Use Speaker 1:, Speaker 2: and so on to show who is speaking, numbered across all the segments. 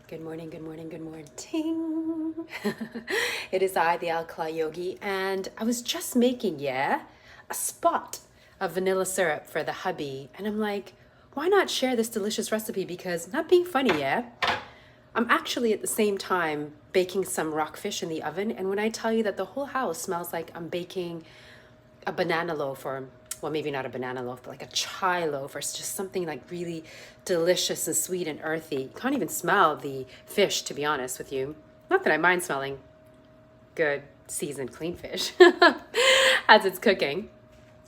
Speaker 1: Good morning, good morning, good morning. Ting. It is I, the AlkaliYogi, and I was just making, a spot of vanilla syrup for the hubby. And I'm like, why not share this delicious recipe? Because, not being funny, I'm actually at the same time baking some rockfish in the oven. And when I tell you that the whole house smells like I'm baking a banana loaf, or well, maybe not a banana loaf, but like a chai loaf, or it's just something like really delicious and sweet and earthy. You can't even smell the fish, to be honest with you. Not that I mind smelling good seasoned clean fish as it's cooking.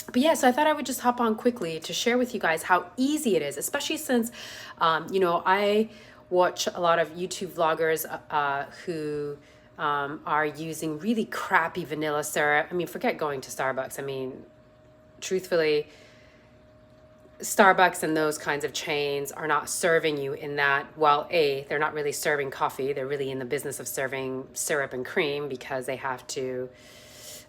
Speaker 1: But yeah, so I thought I would just hop on quickly to share with you guys how easy it is, especially since I watch a lot of YouTube vloggers who are using really crappy vanilla syrup. I mean, forget going to Starbucks. I mean, truthfully, Starbucks and those kinds of chains are not serving you in that, well, they're not really serving coffee. They're really in the business of serving syrup and cream because they have to,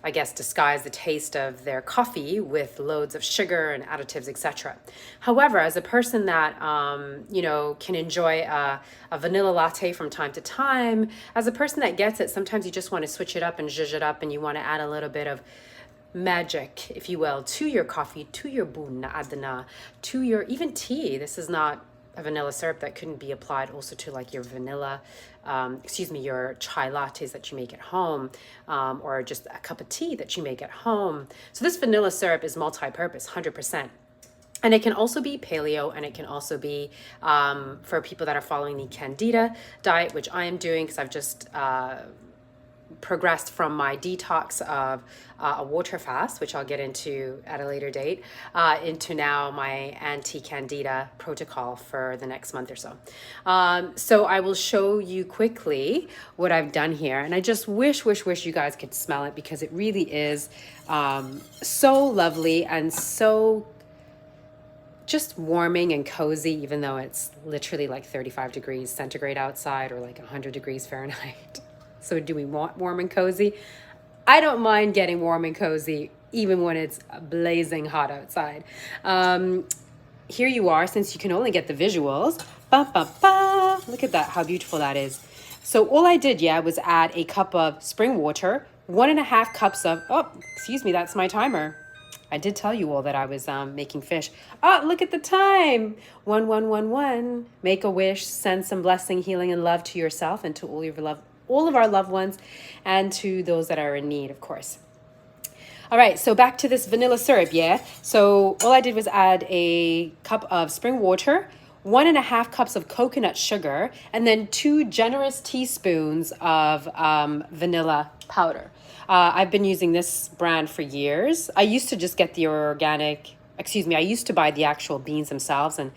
Speaker 1: I guess, disguise the taste of their coffee with loads of sugar and additives, etc. However, as a person that, can enjoy a vanilla latte from time to time, as a person that gets it, sometimes you just want to switch it up and zhuzh it up and you want to add a little bit of magic, if you will, to your coffee, to your bunna adana, to your even tea. This is not a vanilla syrup that couldn't be applied also to like your vanilla, your chai lattes that you make at home, or just a cup of tea that you make at home. So this vanilla syrup is multi-purpose, 100%. And it can also be paleo, and it can also be for people that are following the Candida diet, which I am doing because I've just progressed from my detox of a water fast, which I'll get into at a later date, into now my anti-candida protocol for the next month or so. So I will show you quickly what I've done here. And I just wish you guys could smell it because it really is so lovely and so just warming and cozy, even though it's literally like 35 degrees centigrade outside or like 100 degrees Fahrenheit. So do we want warm and cozy? I don't mind getting warm and cozy even when it's blazing hot outside. Here you are, since you can only get the visuals. Ba, ba, ba. Look at that, how beautiful that is. So all I did, was add a cup of spring water, 1.5 cups of, that's my timer. I did tell you all that I was making fish. Oh, look at the time. 1111. Make a wish, send some blessing, healing, and love to yourself and to all of our loved ones, and to those that are in need, of course. All right, so back to this vanilla syrup, So all I did was add a cup of spring water, 1.5 cups of coconut sugar, and then 2 generous teaspoons of vanilla powder. I've been using this brand for years. I used to just get the I used to buy the actual beans themselves and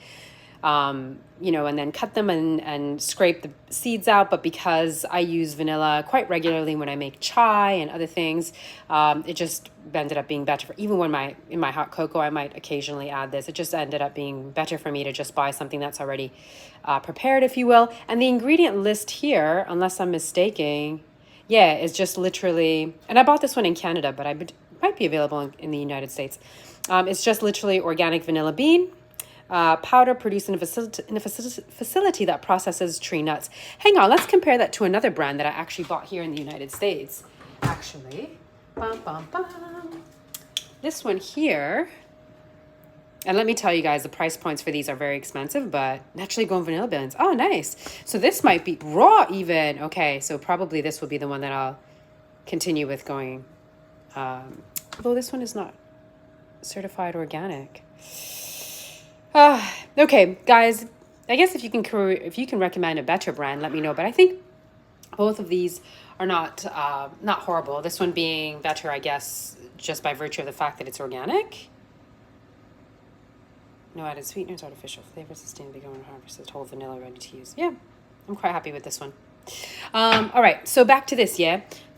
Speaker 1: and then cut them and scrape the seeds out. But because I use vanilla quite regularly when I make chai and other things, it just ended up being better. Even when in my hot cocoa, I might occasionally add this. It just ended up being better for me to just buy something that's already prepared, if you will. And the ingredient list here, unless I'm mistaken, is just literally, and I bought this one in Canada, but might be available in the United States. It's just literally organic vanilla bean, powder produced in a facility that processes tree nuts. Hang on, let's compare that to another brand that I actually bought here in the United States. Actually, this one here, and let me tell you guys, the price points for these are very expensive, but naturally grown vanilla beans. Oh, nice. So this might be raw even. Okay, so probably this will be the one that I'll continue with going. Although this one is not certified organic. Okay, guys, I guess if you can recommend a better brand, let me know. But I think both of these are not horrible. This one being better, I guess, just by virtue of the fact that it's organic. No added sweeteners, artificial flavors, sustainably grown and harvested, whole vanilla, ready to use. Yeah, I'm quite happy with this one. All right, so back to this,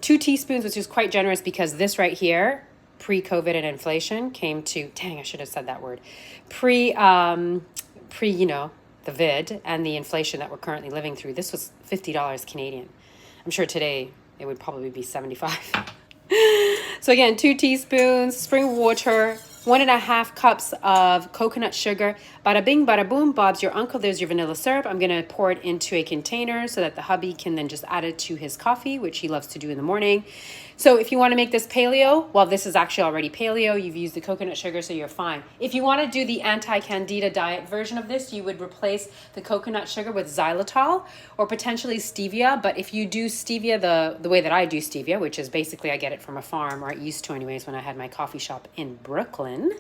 Speaker 1: 2 teaspoons, which is quite generous because this right here, pre-COVID and inflation, came to, I should have said that word, the vid and the inflation that we're currently living through. This was $50 Canadian. I'm sure today it would probably be 75. So again, 2 teaspoons, spring water, 1.5 cups of coconut sugar. Bada bing, bada boom, Bob's your uncle. There's your vanilla syrup. I'm going to pour it into a container so that the hubby can then just add it to his coffee, which he loves to do in the morning. So if you want to make this paleo, well, this is actually already paleo. You've used the coconut sugar, so you're fine. If you want to do the anti-candida diet version of this, you would replace the coconut sugar with xylitol or potentially stevia. But if you do stevia the way that I do stevia, which is basically I get it from a farm, or I used to anyways when I had my coffee shop in Brooklyn,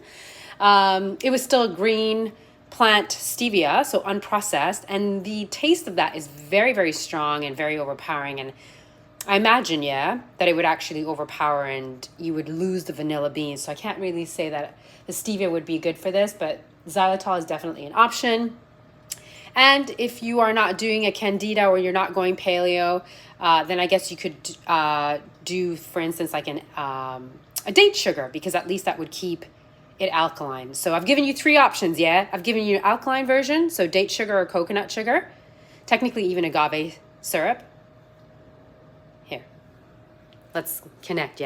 Speaker 1: it was still green plant stevia, so unprocessed. And the taste of that is very, very strong and very overpowering. And I imagine, that it would actually overpower and you would lose the vanilla beans. So I can't really say that the stevia would be good for this, but xylitol is definitely an option. And if you are not doing a candida or you're not going paleo, then I guess you could do, for instance, like a date sugar, because at least that would keep it alkaline. So I've given you 3 options, I've given you an alkaline version, so date sugar or coconut sugar, technically even agave syrup. Let's connect,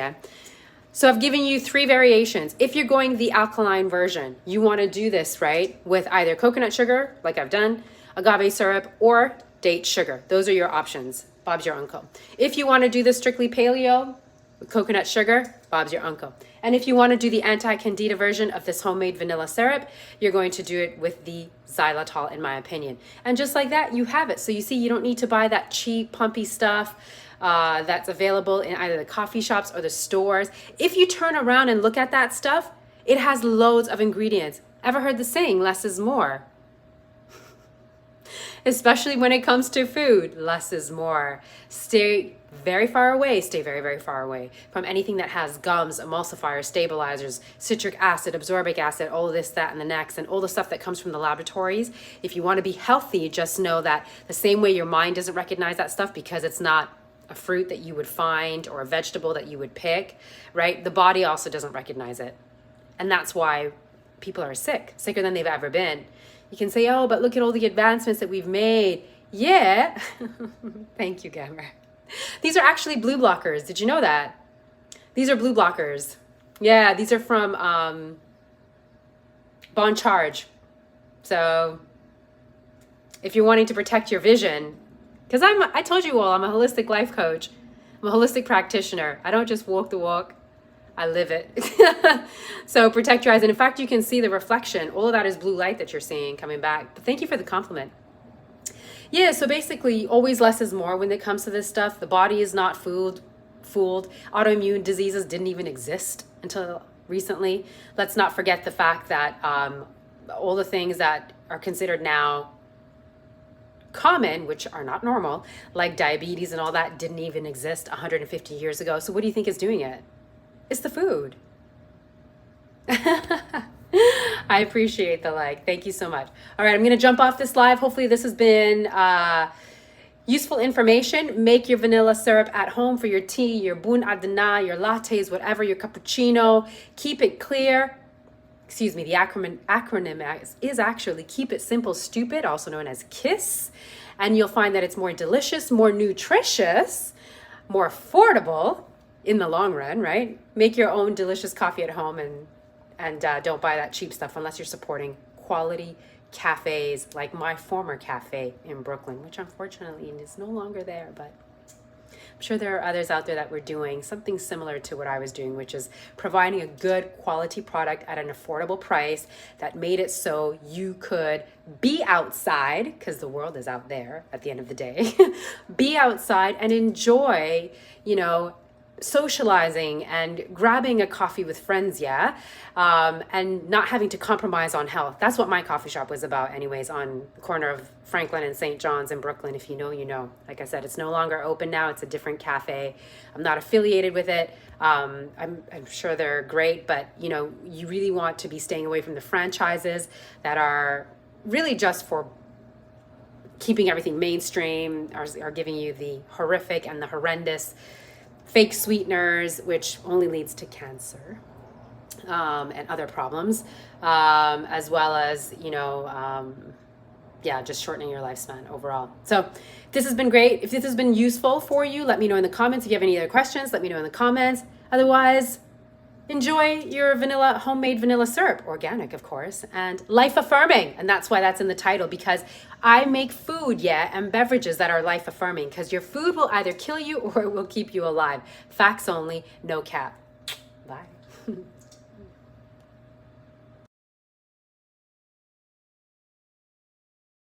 Speaker 1: So I've given you 3 variations. If you're going the alkaline version, you want to do this, right, with either coconut sugar, like I've done, agave syrup, or date sugar. Those are your options. Bob's your uncle. If you want to do this strictly paleo, with coconut sugar, Bob's your uncle. And if you want to do the anti-candida version of this homemade vanilla syrup, you're going to do it with the xylitol, in my opinion. And just like that, you have it. So you see, you don't need to buy that cheap, pumpy stuff that's available in either the coffee shops or the stores. If you turn around and look at that stuff, it has loads of ingredients. Ever heard the saying, less is more? Especially when it comes to food, less is more. Stay very far away, stay very, very far away from anything that has gums, emulsifiers, stabilizers, citric acid, absorbic acid, all of this, that, and the next, and all the stuff that comes from the laboratories. If you want to be healthy, just know that the same way your mind doesn't recognize that stuff because it's not a fruit that you would find or a vegetable that you would pick, right? The body also doesn't recognize it. And that's why people are sick, sicker than they've ever been. You can say, oh, but look at all the advancements that we've made. Yeah. Thank you, Gammer. These are actually blue blockers. Did you know that? These are blue blockers. Yeah, these are from Bon Charge. So if you're wanting to protect your vision, because I told you all, I'm a holistic life coach. I'm a holistic practitioner. I don't just walk the walk. I live it. So protect your eyes. And in fact, you can see the reflection. All of that is blue light that you're seeing coming back. But thank you for the compliment. Yeah, so basically, always less is more when it comes to this stuff. The body is not fooled. Autoimmune diseases didn't even exist until recently. Let's not forget the fact that all the things that are considered now common, which are not normal, like diabetes and all that, didn't even exist 150 years ago. So what do you think is doing it? It's the food. I appreciate the like. Thank you so much. All right, I'm going to jump off this live. Hopefully this has been useful information. Make your vanilla syrup at home for your tea, your bun adana, your lattes, whatever, your cappuccino. Keep it clear. Excuse me, the acronym is actually Keep It Simple Stupid, also known as KISS. And you'll find that it's more delicious, more nutritious, more affordable in the long run, right? Make your own delicious coffee at home and don't buy that cheap stuff unless you're supporting quality cafes like my former cafe in Brooklyn, which unfortunately is no longer there, but I'm sure there are others out there that were doing something similar to what I was doing, which is providing a good quality product at an affordable price that made it so you could be outside, because the world is out there at the end of the day, be outside and enjoy, socializing and grabbing a coffee with friends, and not having to compromise on health. That's what my coffee shop was about anyways, on the corner of Franklin and St. John's in Brooklyn. If you know, you know. Like I said, it's no longer open now. It's a different cafe. I'm not affiliated with it. I'm sure they're great, but you really want to be staying away from the franchises that are really just for keeping everything mainstream, are giving you the horrific and the horrendous fake sweeteners, which only leads to cancer and other problems, as well as, just shortening your lifespan overall. So this has been great. If this has been useful for you, let me know in the comments. If you have any other questions, let me know in the comments. Otherwise, enjoy your homemade vanilla syrup, organic, of course, and life affirming. And that's why that's in the title, because I make food, and beverages that are life affirming, because your food will either kill you or it will keep you alive. Facts only, no cap. Bye.